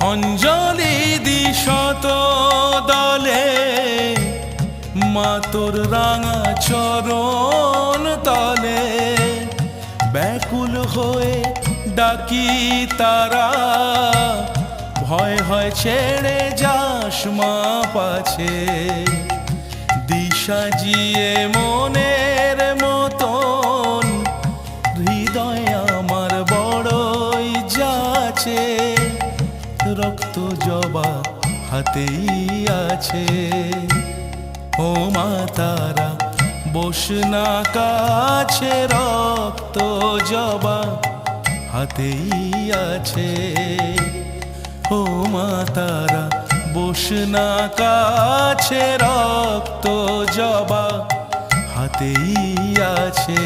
অঞ্জলি দিশত দলে মা তোর রাঙা চরণ তলে ব্যাকুল হয়ে ডাকি তারা ভয় হয় ছেড়ে যাস মা পাছে দিশা জিয়ে মনের মতন হৃদয় আমার বড়ই যাচ্ছে রক্ত জবা হাতেই আছে ও মা তারা বস না কাছে রক্ত জবা হাতেই আছে ও মা তারা বস না কাছে রক্ত জবা হাতেই আছে।